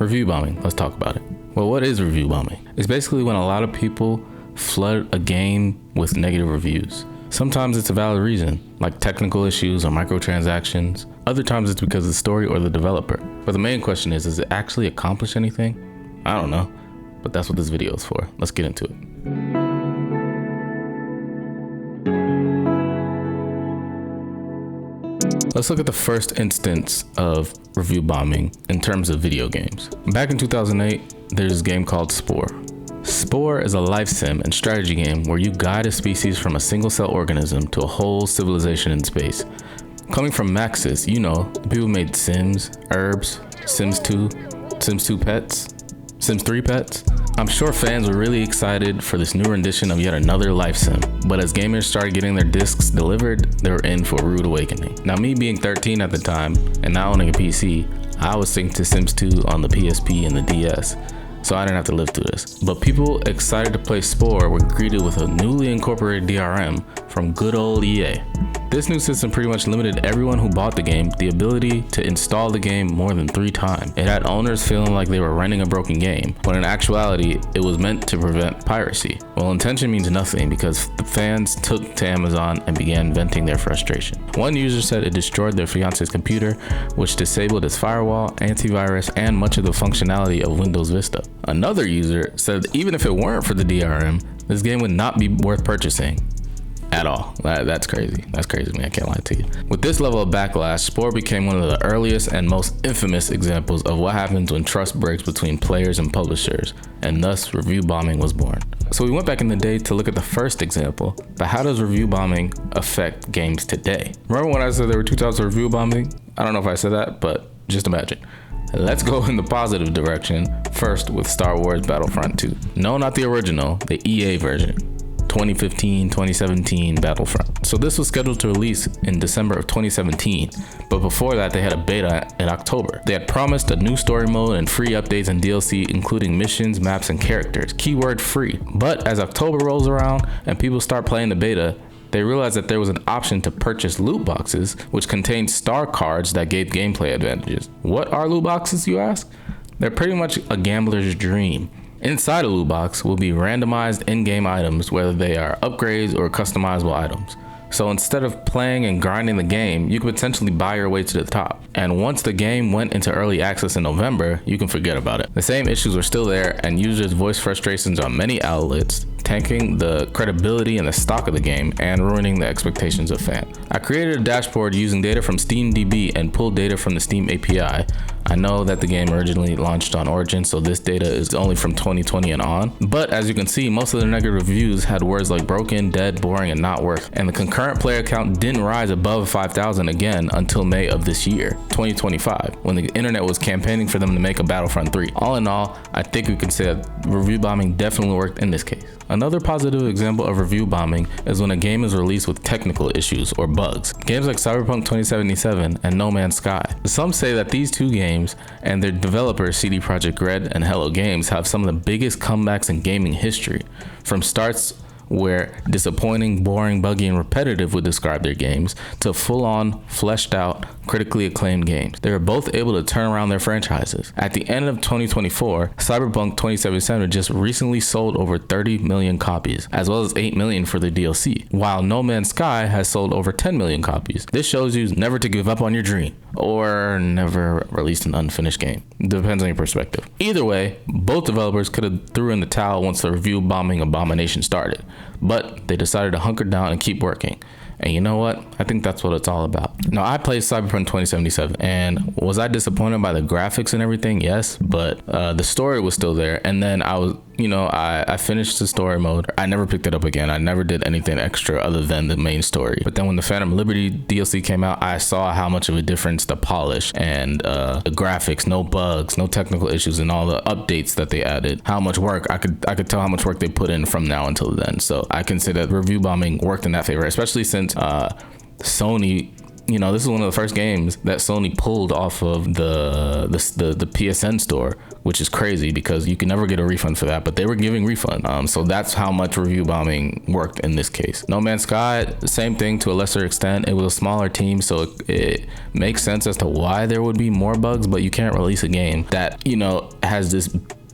Review bombing, let's talk about it. Well, what is review bombing? It's basically when a lot of people flood a game with negative reviews. Sometimes it's a valid reason, like technical issues or microtransactions. Other times it's because of the story or the developer. But the main question is, does it actually accomplish anything? I don't know, but that's what this video is for. Let's get into it. Let's look at the first instance of review bombing in terms of video games. Back in 2008, there's this game called Spore. Spore is a life sim and strategy game where you guide a species from a single cell organism to a whole civilization in space. Coming from Maxis, you know, the people who made Sims, Herbs, Sims 2, Sims 2 Pets, Sims 3 Pets. I'm sure fans were really excited for this new rendition of yet another life sim, but as gamers started getting their discs delivered, they were in for a rude awakening. Now, me being 13 at the time and now owning a PC, I was synced to Sims 2 on the PSP and the DS, so I didn't have to live through this. But people excited to play Spore were greeted with a newly incorporated DRM from good old EA. This new system pretty much limited everyone who bought the game the ability to install the game more than 3 times. It had owners feeling like they were renting a broken game, when in actuality, it was meant to prevent piracy. Well, intention means nothing because the fans took to Amazon and began venting their frustration. One user said it destroyed their fiance's computer, which disabled its firewall, antivirus, and much of the functionality of Windows Vista. Another user said even if it weren't for the DRM, this game would not be worth purchasing. At all. That's crazy. That's crazy, man. I can't lie to you. With this level of backlash, Spore became one of the earliest and most infamous examples of what happens when trust breaks between players and publishers, and thus review bombing was born. So we went back in the day to look at the first example, but how does review bombing affect games today? Remember when I said there were 2 types of review bombing? I don't know if I said that, but just imagine. Let's go in the positive direction, first with Star Wars Battlefront 2. No, not the original, the EA version. 2015, 2017 Battlefront. So this was scheduled to release in December of 2017, but before that they had a beta in October. They had promised a new story mode and free updates and DLC, including missions, maps, and characters. Keyword free. But as October rolls around and people start playing the beta, they realized that there was an option to purchase loot boxes, which contained star cards that gave gameplay advantages. What are loot boxes, you ask? They're pretty much a gambler's dream. Inside a loot box will be randomized in-game items, whether they are upgrades or customizable items. So instead of playing and grinding the game, you could potentially buy your way to the top. And once the game went into early access in November, you can forget about it. The same issues were still there, and users voiced frustrations on many outlets, tanking the credibility and the stock of the game and ruining the expectations of fans. I created a dashboard using data from SteamDB and pulled data from the Steam API. I know that the game originally launched on Origin, so this data is only from 2020 and on. But as you can see, most of the negative reviews had words like broken, dead, boring, and not worth. And the concurrent player count didn't rise above 5,000 again until May of this year, 2025, when the internet was campaigning for them to make a Battlefront 3. All in all, I think we can say that review bombing definitely worked in this case. Another positive example of review bombing is when a game is released with technical issues or bugs. Games like Cyberpunk 2077 and No Man's Sky. Some say that these 2 games and their developers CD Projekt Red and Hello Games have some of the biggest comebacks in gaming history. From starts where disappointing, boring, buggy, and repetitive would describe their games, to full-on, fleshed-out, critically acclaimed games. They were both able to turn around their franchises. At the end of 2024, Cyberpunk 2077 just recently sold over 30 million copies, as well as 8 million for the DLC, while No Man's Sky has sold over 10 million copies. This shows you never to give up on your dream, or never release an unfinished game. Depends on your perspective. Either way, both developers could have threw in the towel once the review bombing abomination started, but they decided to hunker down and keep working. And you know what? I think that's what it's all about. Now, I played Cyberpunk 2077, and was I disappointed by the graphics and everything? Yes, but the story was still there. And then I finished the story mode. I never picked it up again. I never did anything extra other than the main story. But then when the Phantom Liberty DLC came out, I saw how much of a difference the polish and the graphics, no bugs, no technical issues, and all the updates that they added, how much work, I could tell how much work they put in from now until then. So I can say that review bombing worked in that favor, especially since Sony this is one of the first games that Sony pulled off of the PSN store, which is crazy because you can never get a refund for that, but they were giving refund. So that's how much review bombing worked in this case. No Man's Sky, same thing to a lesser extent. It was a smaller team, so it makes sense as to why there would be more bugs, but you can't release a game that, has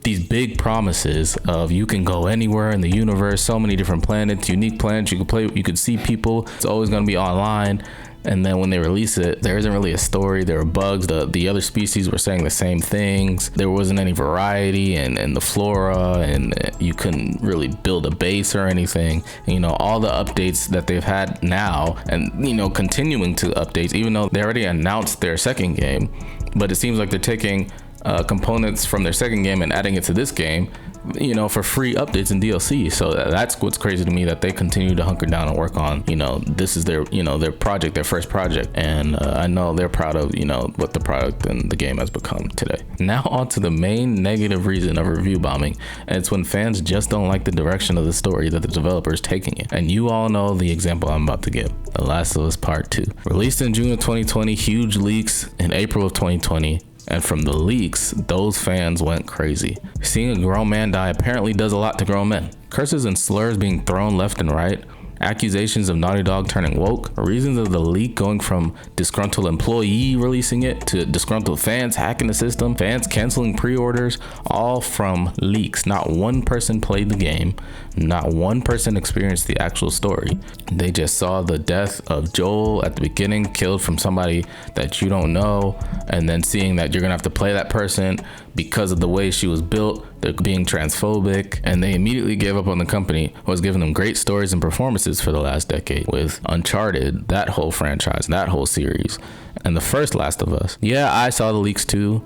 these big promises of you can go anywhere in the universe, so many different planets, unique planets you can play, you could see people, it's always going to be online. And then when they release it, there isn't really a story. There are bugs. The other species were saying the same things. There wasn't any variety in the flora, and you couldn't really build a base or anything. All the updates that they've had now, and continuing to updates, even though they already announced their second game, but it seems like they're taking components from their second game and adding it to this game, for free updates and DLC. So that's what's crazy to me, that they continue to hunker down and work on, this is their, their project, their first project. And I know they're proud of, what the product and the game has become today. Now on to the main negative reason of review bombing. And it's when fans just don't like the direction of the story that the developer is taking it. And you all know the example I'm about to give. The Last of Us Part 2. Released in June of 2020, huge leaks in April of 2020. And from the leaks, those fans went crazy. Seeing a grown man die apparently does a lot to grown men. Curses and slurs being thrown left and right, accusations of Naughty Dog turning woke, reasons of the leak going from disgruntled employee releasing it to disgruntled fans hacking the system, fans canceling pre-orders, all from leaks. Not one person played the game, not one person experienced the actual story. They just saw the death of Joel at the beginning, killed from somebody that you don't know, and then seeing that you're gonna have to play that person because of the way she was built. They're being transphobic, and they immediately gave up on the company who was giving them great stories and performances for the last decade with Uncharted, that whole franchise, that whole series, and the first Last of Us. Yeah, I saw the leaks too,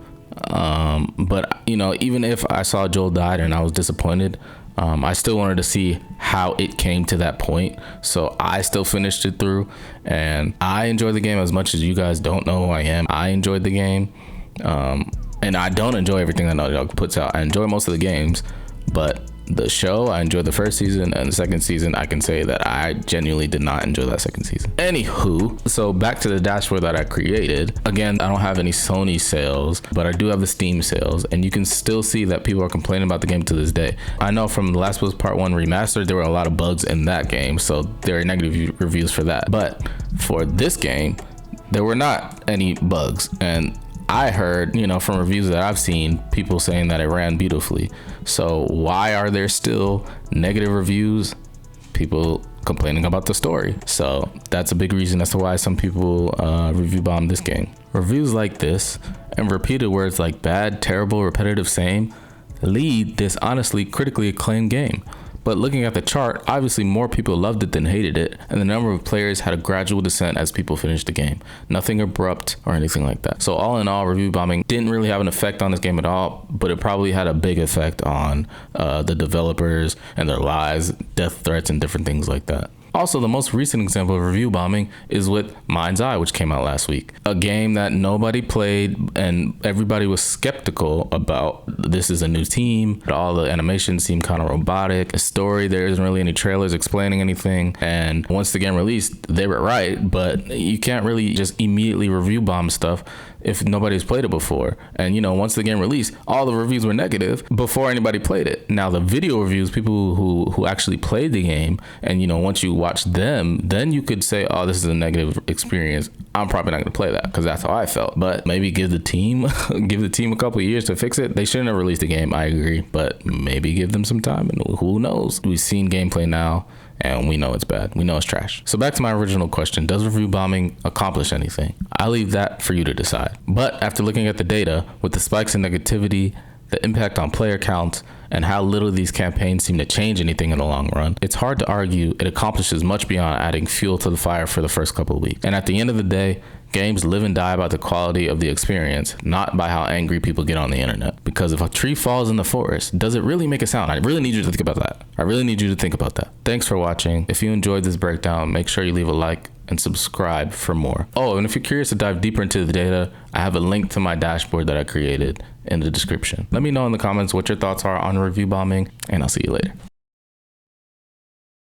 but even if I saw Joel died and I was disappointed, I still wanted to see how it came to that point, so I still finished it through, and I enjoyed the game as much as you guys don't know who I am. I enjoyed the game. And I don't enjoy everything that Naughty Dog puts out. I enjoy most of the games, but the show, I enjoyed the first season, and the second season, I can say that I genuinely did not enjoy that second season. Anywho, so back to the dashboard that I created. Again, I don't have any Sony sales, but I do have the Steam sales, and you can still see that people are complaining about the game to this day. I know from The Last of Us Part 1 Remastered, there were a lot of bugs in that game, so there are negative reviews for that. But for this game, there were not any bugs, and I heard, from reviews that I've seen, people saying that it ran beautifully. So why are there still negative reviews? People complaining about the story. So that's a big reason as to why some people review bomb this game. Reviews like this and repeated words like bad, terrible, repetitive, same lead this honestly critically acclaimed game. But looking at the chart, obviously more people loved it than hated it, and the number of players had a gradual descent as people finished the game. Nothing abrupt or anything like that. So all in all, review bombing didn't really have an effect on this game at all, but it probably had a big effect on the developers and their lives, death threats, and different things like that. Also, the most recent example of review bombing is with Mindseye, which came out last week. A game that nobody played and everybody was skeptical about. This is a new team. All the animations seem kind of robotic. A story, there isn't really any trailers explaining anything. And once the game released, they were right, but you can't really just immediately review bomb stuff if nobody's played it before. And once the game released, all the reviews were negative before anybody played it. Now the video reviews, people who actually played the game, and once you watch them, then you could say, oh, this is a negative experience. I'm probably not gonna play that, because that's how I felt. But maybe give the team a couple of years to fix it. They shouldn't have released the game, I agree, but maybe give them some time, and who knows? We've seen gameplay now, and we know it's bad. We know it's trash. So back to my original question, does review bombing accomplish anything? I leave that for you to decide. But after looking at the data, with the spikes in negativity, the impact on player counts, and how little these campaigns seem to change anything in the long run, it's hard to argue it accomplishes much beyond adding fuel to the fire for the first couple of weeks. And at the end of the day, games live and die by the quality of the experience, not by how angry people get on the internet. Because if a tree falls in the forest, does it really make a sound? I really need you to think about that. I really need you to think about that. Thanks for watching. If you enjoyed this breakdown, make sure you leave a like and subscribe for more. Oh, and if you're curious to dive deeper into the data, I have a link to my dashboard that I created in the description. Let me know in the comments what your thoughts are on review bombing, and I'll see you later.